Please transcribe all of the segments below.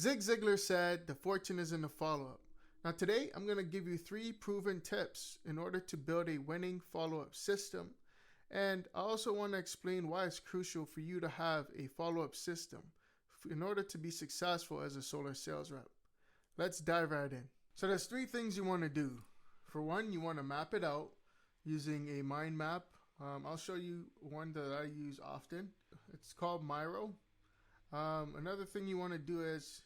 Zig Ziglar said, "The fortune is in the follow-up." Now today, I'm going to give you 3 proven tips in order to build a winning follow-up system. And I also want to explain why it's crucial for you to have a follow-up system in order to be successful as a solar sales rep. Let's dive right in. So there's 3 things you want to do. For one, you want to map it out using a mind map. I'll show you one that I use often. It's called Miro. Another thing you want to do is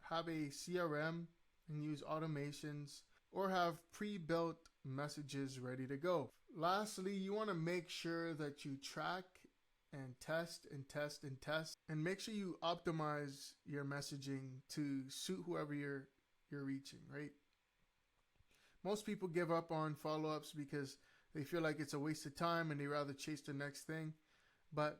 have a CRM and use automations or have pre-built messages ready to go. Lastly, you want to make sure that you track and test and test and test, and make sure you optimize your messaging to suit whoever you're reaching, right? Most people give up on follow-ups because they feel like it's a waste of time and they rather chase the next thing. But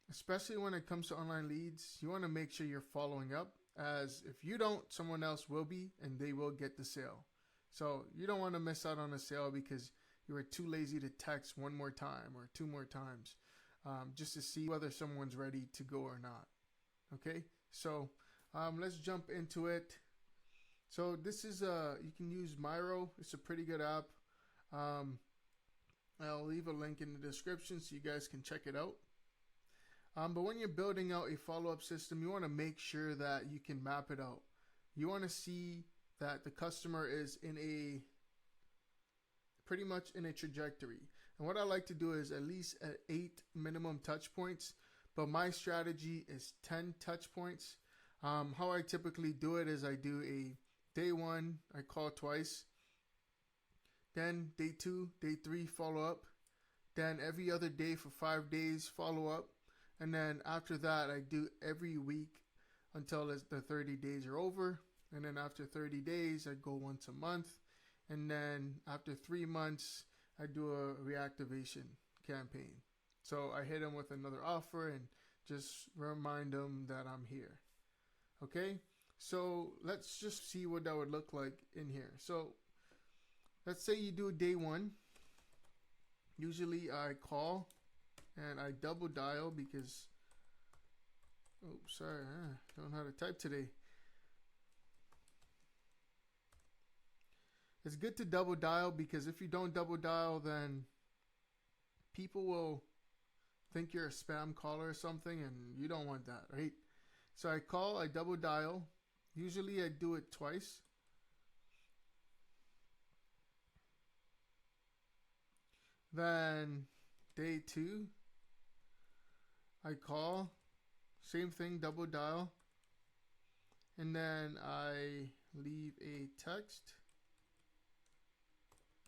especially when it comes to online leads, you want to make sure you're following up, as if you don't, someone else will be, and they will get the sale. So you don't want to miss out on a sale because you were too lazy to text one more time or 2 more times just to see whether someone's ready to go or not. Okay, so let's jump into it. So this is you can use Miro. It's a pretty good app. I'll leave a link in the description so you guys can check it out. But when you're building out a follow-up system, you want to make sure that you can map it out. You want to see that the customer is in pretty much in a trajectory. And what I like to do is at least at 8 minimum touch points, but my strategy is 10 touch points. How I typically do it is I do a day 1, I call twice. Then day 2, day 3, follow up. Then every other day for 5 days, follow up. And then after that, I do every week until the 30 days are over. And then after 30 days, I go once a month. And then after 3 months, I do a reactivation campaign. So I hit them with another offer and just remind them that I'm here. Okay, so let's just see what that would look like in here. So let's say you do day 1. Usually I call and I double dial because, oh, sorry, I don't know how to type today. It's good to double dial because if you don't double dial, then people will think you're a spam caller or something, and you don't want that, right? So I call, I double dial. Usually I do it twice. Then day 2, I call, same thing, double dial, and then I leave a text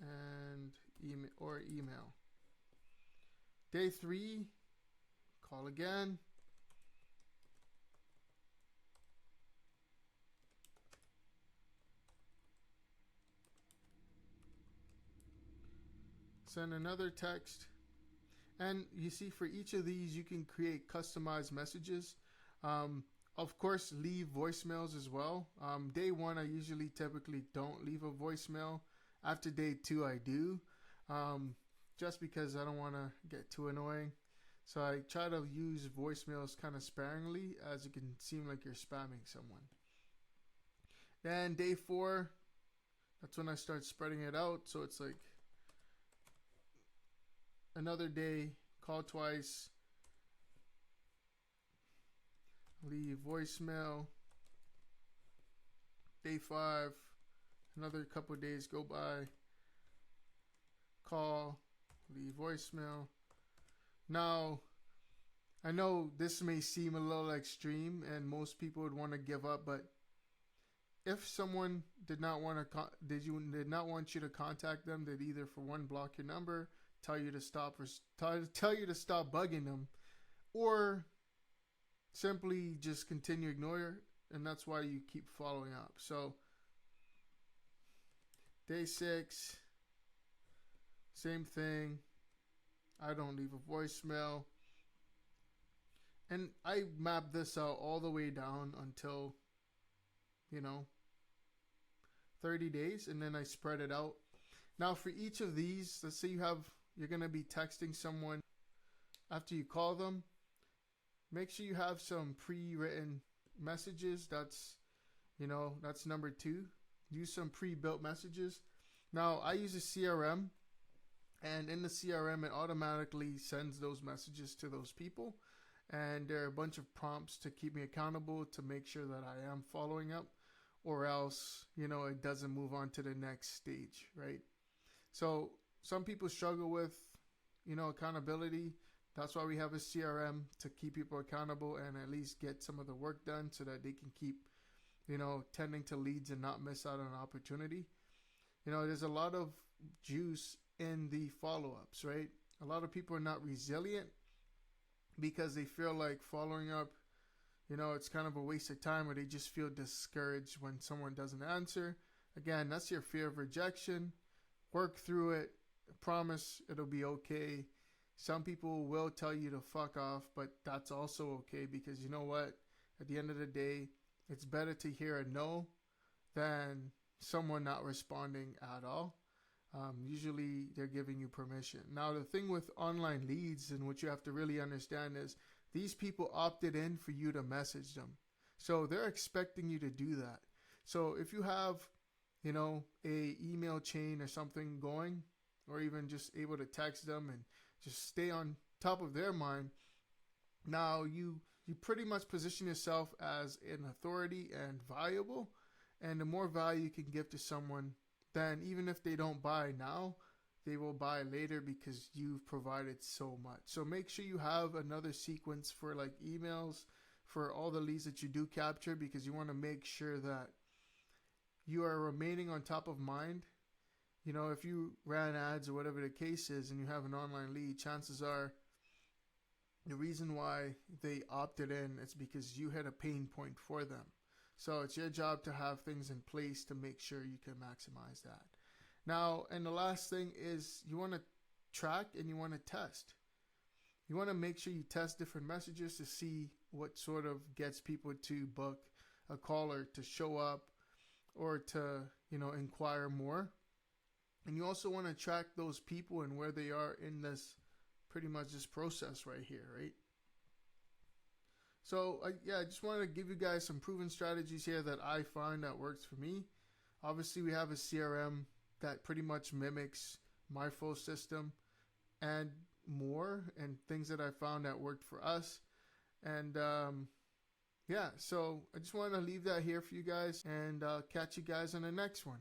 and email. Day 3, call again. Send another text. And you see, for each of these, you can create customized messages. Of course, leave voicemails as well. Day 1, I usually typically don't leave a voicemail. After day 2, I do, just because I don't want to get too annoying. So I try to use voicemails kind of sparingly, as it can seem like you're spamming someone. Then day 4, that's when I start spreading it out. So it's like another day, call twice, leave voicemail. Day 5, another couple of days go by, call, leave voicemail. Now, I know this may seem a little extreme and most people would want to give up, but if someone did not want you to contact them, they'd either, for one, block your number, tell you to stop bugging them, or simply just continue ignore, and that's why you keep following up. So day 6, same thing. I don't leave a voicemail, and I map this out all the way down until 30 days, and then I spread it out. Now for each of these, let's say you're going to be texting someone after you call them, make sure you have some pre-written messages. That's number 2. Use some pre-built messages. Now, I use a CRM, and in the CRM, it automatically sends those messages to those people. And there are a bunch of prompts to keep me accountable to make sure that I am following up, or else, it doesn't move on to the next stage, right? So some people struggle with, accountability. That's why we have a CRM, to keep people accountable and at least get some of the work done so that they can keep, tending to leads and not miss out on an opportunity. There's a lot of juice in the follow-ups, right? A lot of people are not resilient because they feel like following up, it's kind of a waste of time, or they just feel discouraged when someone doesn't answer. Again, that's your fear of rejection. Work through it. I promise it'll be okay. Some people will tell you to fuck off, but that's also okay, because you know what? At the end of the day, it's better to hear a no than someone not responding at all. Usually they're giving you permission. Now, the thing with online leads, and what you have to really understand, is these people opted in for you to message them. So they're expecting you to do that. So if you have, a email chain or something going, or even just able to text them and just stay on top of their mind, now you pretty much position yourself as an authority and valuable. And the more value you can give to someone, then even if they don't buy now, they will buy later because you've provided so much. So make sure you have another sequence for like emails for all the leads that you do capture, because you want to make sure that you are remaining on top of mind. If you ran ads or whatever the case is and you have an online lead, chances are the reason why they opted in is because you had a pain point for them. So it's your job to have things in place to make sure you can maximize that. Now, and the last thing is, you want to track and you want to test. You want to make sure you test different messages to see what sort of gets people to book a call or to show up or to, inquire more. And you also want to track those people and where they are in this process right here, right? So, I just wanted to give you guys some proven strategies here that I find that works for me. Obviously, we have a CRM that pretty much mimics my full system and more, and things that I found that worked for us. And so I just want to leave that here for you guys, and catch you guys on the next one.